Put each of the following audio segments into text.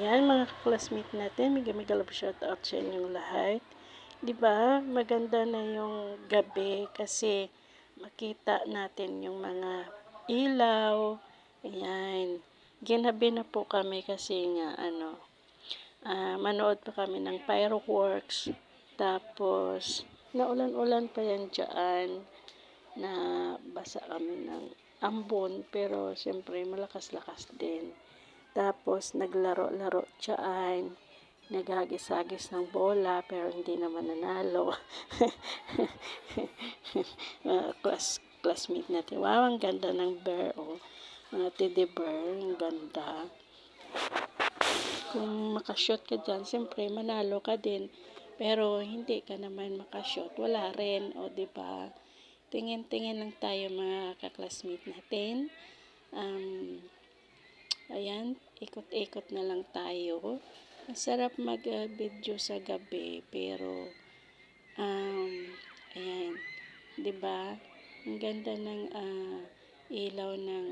Ayan mga classmate natin, mega love shoutout sa inyong lahat. 'Di ba? Maganda na yung gabi kasi makita natin yung mga ilaw. Ayan. Ginabi na po kami kasi nga manood pa kami ng fireworks. Tapos naulan-ulan pa yan dyan na basa kami ng ambon pero siyempre malakas-lakas din. Tapos naglaro-laro dyan, naghagis-hagis ng bola pero hindi naman nanalo. Classmate natin. Wow, ang ganda ng bear, oh. Mga teddy bear, ang ganda. Kung makashoot ka dyan, siyempre manalo ka din. Pero hindi ka naman makashoot, wala rin, o diba? Tingin-tingin lang tayo mga kaklasmate natin. Ayan, ikot-ikot na lang tayo. Masarap mag-video sa gabi, pero ayan, 'di ba? Ang ganda ng ilaw ng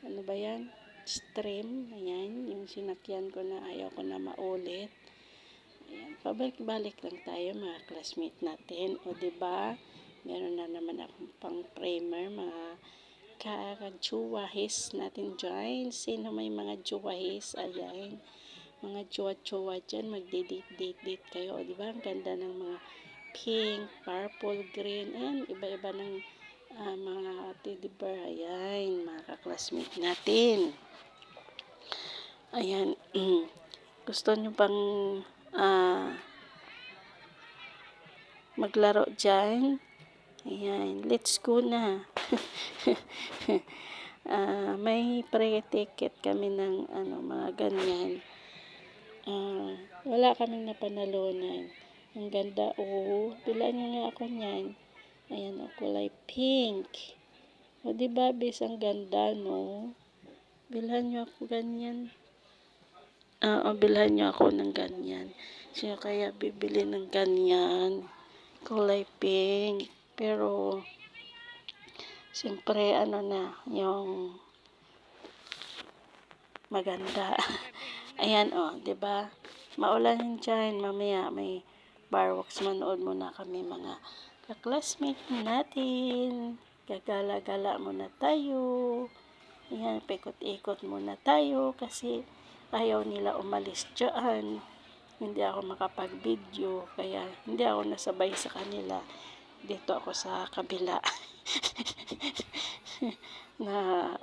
ano ba 'yan? Stream. Ayan, yung sinakyan ko na ayaw ko na maulit. Ayan, pabalik-balik lang tayo mga classmate natin. O 'di ba? Meron na naman akong pang primer, mga ka-juwahis natin dyan. Sino may mga juwahis? Ayan. Mga jowa-jowa dyan, magde-date kayo. O, diba? Ang ganda ng mga pink, purple, green. Ayan, iba-iba ng mga teddy bear. Ayan, mga ka-classmate natin. Ayan. Gusto nyo bang maglaro dyan? Ayan, let's go na. May pre-ticket kami ng mga ganyan. Wala kaming napanalunan. Ang ganda, oh. Bilaan nyo nga ako niyan. Ayan, kulay pink. O, diba, bis, ang ganda, no? Bilhan nyo ako ganyan. Bilhan nyo ako ng ganyan. Siya kaya bibili ng ganyan. Kulay pink. Pero, siyempre, yung maganda. Ayan, oh, 'di ba? Maulan dyan, mamaya may fireworks, manood muna kami mga ka-classmate natin. Gagala-gala muna tayo. Ayan, paikot-ikot muna tayo kasi ayaw nila umalis dyan. Hindi ako makapag-video, kaya hindi ako nasabay sa kanila. Dito ako sa kabila. Na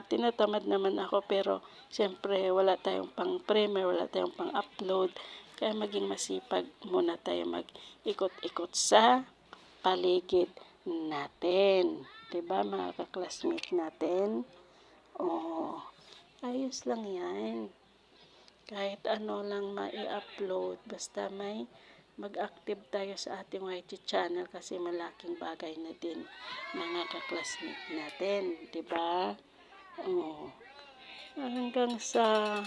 tinatamad naman ako, pero siyempre wala tayong pang primer, wala tayong pang upload, kaya maging masipag muna tayo mag-ikot-ikot sa paligid natin, 'di ba mga ka-classmate natin? Oh, ayos lang yan, kahit ano lang mai-upload, basta may mag-active tayo sa ating YT channel kasi malaking bagay na din mga ka-classmate natin, 'di ba? Oh, hanggang sa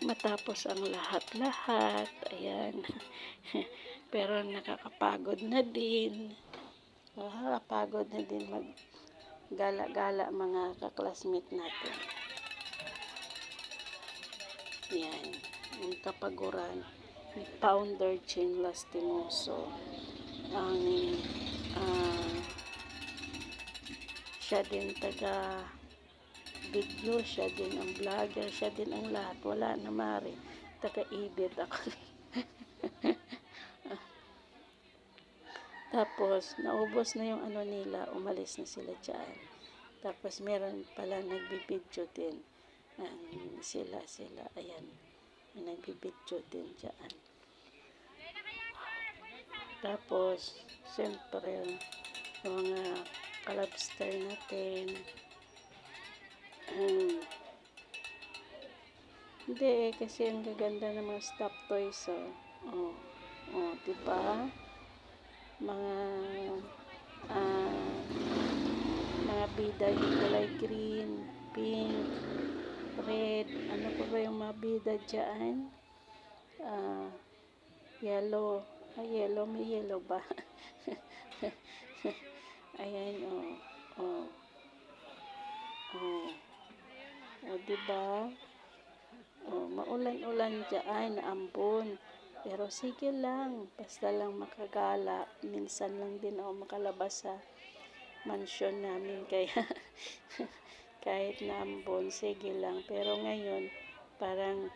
matapos ang lahat-lahat, ayan. Pero nakakapagod na din. Nakakapagod na din mag-gala-gala mga ka-classmate natin. Ayan, ang kapaguran ni Founder Jane Lastimoso. Ang siya din taga-video, siya din ang vlogger, siya din ang lahat. Wala na mari, taga-edit ako. Tapos, naubos na yung nila, umalis na sila dyan. Tapos, meron pala nagbibidyo din. Sila, ayan. May nagbibidyo din dyan. Tapos, siyempre, mga kalabster natin. Hindi kasi ang gaganda ng mga stop toys, oh. Diba? Mga bida yung kulay green, pink, red, ano pa ba yung mga bida dyan? Yellow. Yellow, may yellow ba? Ayan, oh. Diba? Oh, maulan-ulan dyan, ambon. Pero sige lang, basta lang makagala. Minsan lang din ako makalabas sa mansyon namin, kaya kahit na ambon, sige lang. Pero ngayon, parang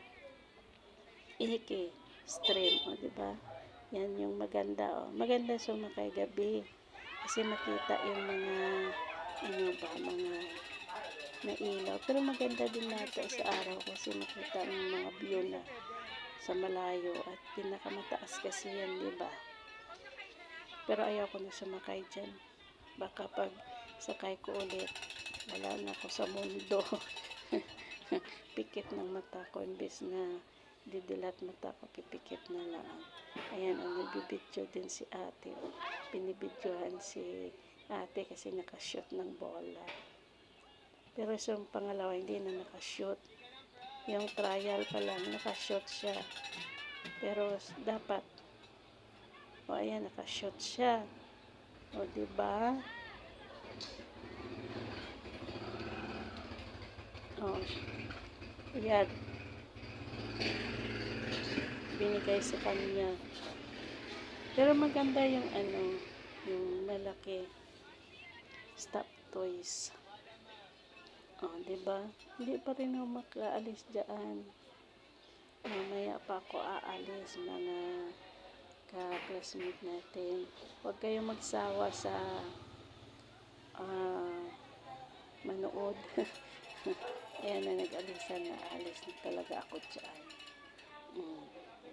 stream, o, diba? Yan yung maganda, o. Maganda sumakay gabi. Kasi makita yung mga, mga na ilaw. Pero maganda din nato sa araw kasi makita yung mga view na sa malayo at pinakamataas kasi yan, diba? Pero ayaw ko na sumakay dyan. Baka pag sakay ko ulit, wala na ako sa mundo. Pikit ng mata ko, imbes na didilat mata ko, pipikit na lang. Ayan, nagbibidyo din si ate. Binibidyohan si ate kasi nakashoot ng bola. Pero sa pangalawa, hindi na nakashoot. Yung trial pa lang, nakashoot siya. Pero dapat, ayan, nakashoot siya. O, diba? O, yan. Binigay sa kanya. Pero maganda yung yung malaki. Stop toys. O, diba? Hindi pa rin ako makaalis dyan. Mamaya pa ako aalis, mga ka-classmate natin. Huwag kayong magsawa sa manood. Ayan na, nag-alisan na. Alis na talaga ako dyan.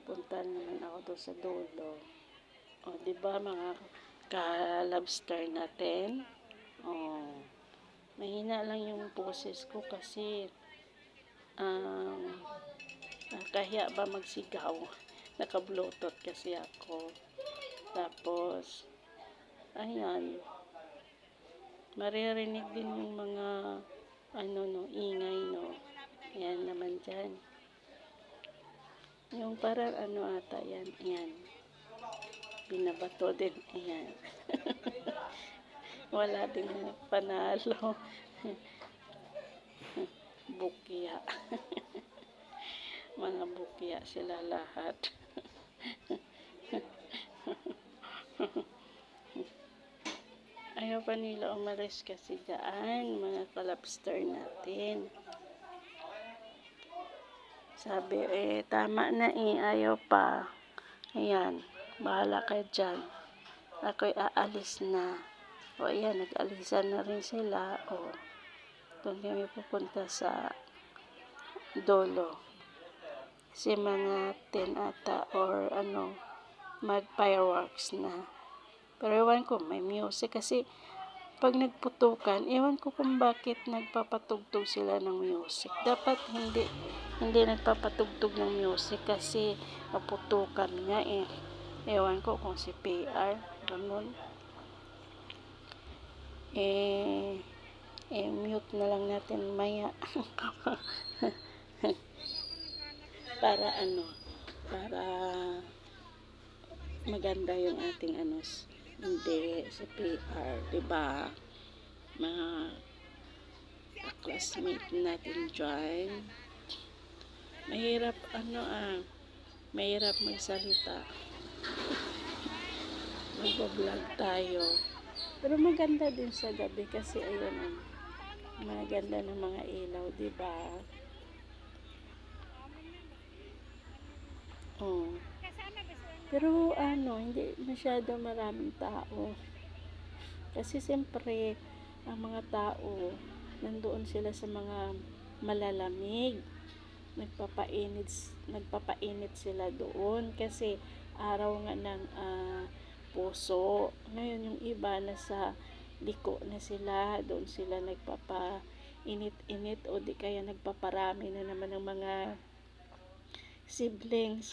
Punta naman ako doon sa dulo. O, diba mga ka-lobster natin? O, mahina lang yung boses ko kasi kahiya ba magsigaw. Naka-bluetooth kasi ako. Tapos, ayan, maririnig din yung mga ingay, no. Ayan naman dyan. Yung parang ata yan, ayan. Binabato din, ayan. Wala din panalo. Bukya. Mga bukya sila lahat. Ayaw pa nila umalis kasi dyan, mga kalabster natin. Sabi, tama na ayaw pa. Ayan, bahala kayo dyan. Ako'y aalis na. O, ayan, nag-alisan na rin sila. O, doon kami pupunta sa dolo. Kasi mga 10 ata or mag-fireworks na. Pero ewan ko, may music kasi pag nagputukan, ewan ko kung bakit nagpapatugtog sila ng music. Dapat hindi nagpapatugtog ng music kasi naputukan nga eh. Ewan ko kung si PR, ganun. Mute na lang natin maya. para para maganda yung ating hindi sa PR, diba? Mga classmate natin dyan. Mahirap mahirap magsalita. Mag-vlog tayo. Pero maganda din sa gabi kasi ayun maganda ng mga ilaw, diba? Oh. Pero hindi masyado maraming tao. Kasi siyempre, ang mga tao, nandoon sila sa mga malalamig. Nagpapainit sila doon kasi araw nga ng puso. Ngayon yung iba nasa liko na sila, doon sila nagpapainit-init o di kaya nagpaparami na naman ng mga siblings.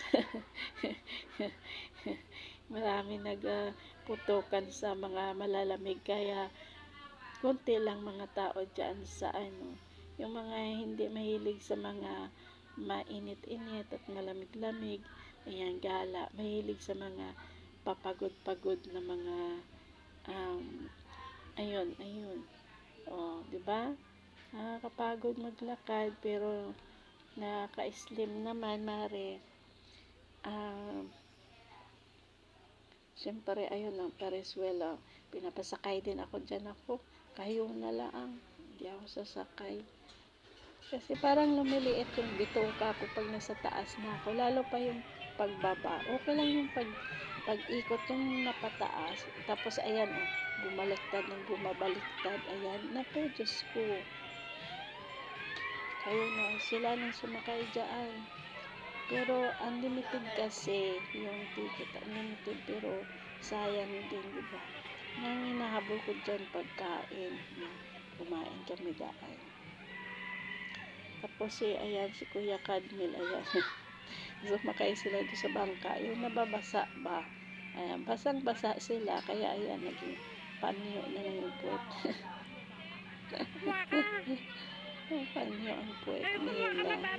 Marami nagputukan sa mga malalamig kaya konti lang mga tao dyan sa yung mga hindi mahilig sa mga mainit-init at malamig-lamig, ayan, gala, mahilig sa mga papagod-pagod na mga ayun, o, diba? Nakakapagod maglakad pero naka-slim naman, mare. Siyempre, ayun lang, Pariswela. Pinapasakay din ako dyan ako. Kayo na lang. Hindi ako sasakay. Kasi parang lumiliit yung bituka ko pag nasa taas na ako. Lalo pa yung pagbaba. Okay lang yung pag-ikot yung napataas. Tapos, ayan, oh, bumaliktad ng bumabaliktad. Ayan. Naku, Diyos ko. Kayo na, sila nang sumakay dyan. Pero unlimited kasi yung ticket, unlimited, pero sayang din, di ba? Nang hinahabol ko dyan pagkain, kumain kami daan. Tapos ayan, si Kuya Kadmil, ayan, sumakay sila doon sa bangka, yung nababasa ba? Ayan, basang-basa sila, kaya ayan, naging panyo na lang yung puwet. Panyo ang puwet nila.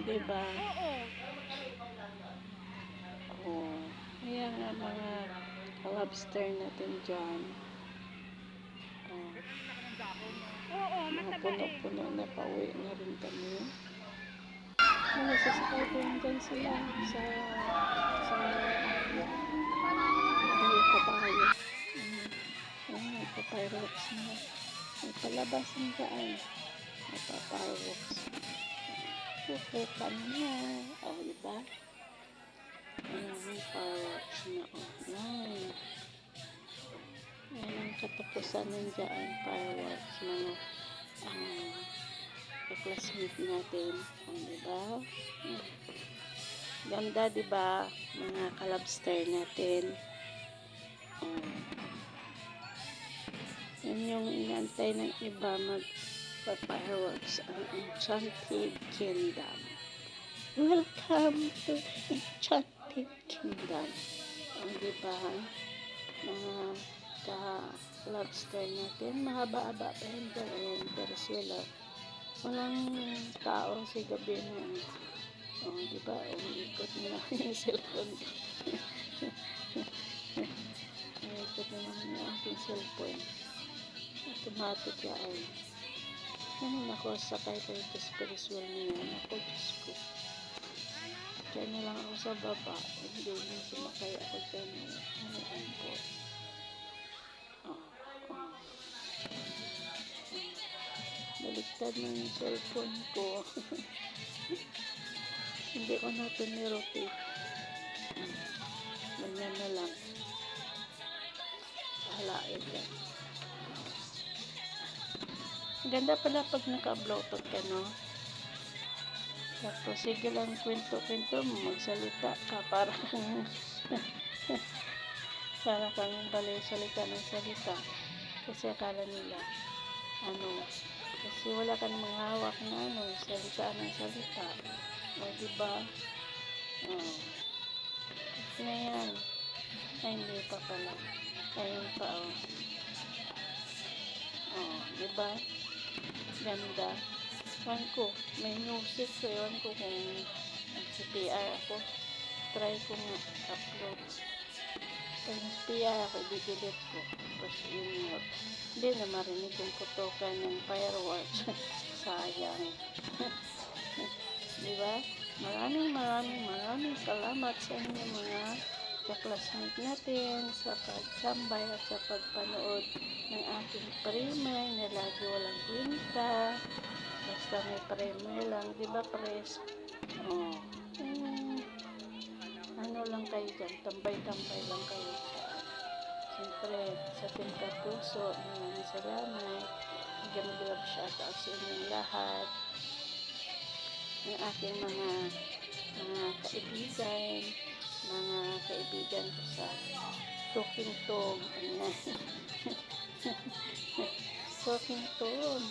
Diba? Oo. Kaya nga mga lobster natin dyan. Mga puno-puno na pauwi na rin kami. Mga sasakay ko dyan sila sa yung kabayo. May papyrocks na. May palabasan dyan. May papyrocks. Puputan niya. O, diba? Ayan, may fireworks na. Ayan. Ayan ang katapusan ng dyan. Fireworks. Mga classmate natin. O, diba? Ganda, diba? Mga kalabster natin. Yun yung inaantay ng iba mag-fireworks ang Enchanted Kingdom. Welcome to Enchanted Kingdom. O, diba? Mga ka-lobster natin. Mahaba-haba pa yun dyan. Ayan, Pariswela. Walang tao sa gabi na. O, diba? Umiikot na lang yung cellphone. Umiikot na lang yung aking cellphone. Automatic yan. Ay, nako, sakay tayo sa Pariswela na yan. Ako, Diyos ko. Diyan na lang ako sa baba. Hindi na sumakay ako dyan. Ano po. Baliktad na yung cellphone ko. Hindi ko na ito nirotate. Ganyan na lang. Halain yan. Ganda pala pag naka-bluetooth ka, no? Tapos, sige lang kwento-kwento mo, magsalita ka para kang para kang balay salita ng salita. Kasi akala nila, kasi wala ka namang hawak na salita ng salita. O, diba? O. Na yan. Ay, hindi pa pala. Ayun pa, o. O, diba? Ganda. Ewan ko, may music ko. Ewan ko kung nag-CPR ako. Try ko nga upload. Pag nag-CPR ako, i-delete ko. Tapos i-mute. Hindi na marinig yung putokan ng fireworks. Sayang. Diba? Maraming salamat sa inyo mga kaklasmate natin sa pagtambay at sa pagpanood ng aking primer na lagi walang kwenta. Basta may primer lang. Diba, pres? Oh. Ano lang kayo dyan? Tambay-tambay lang kayo dyan. Siyempre, sa Puso, maraming salamat. Mag-love shoutout sa inyong lahat. Ng aking mga kaibigan ko sa Talking Tom. Ayan. Talking Tom.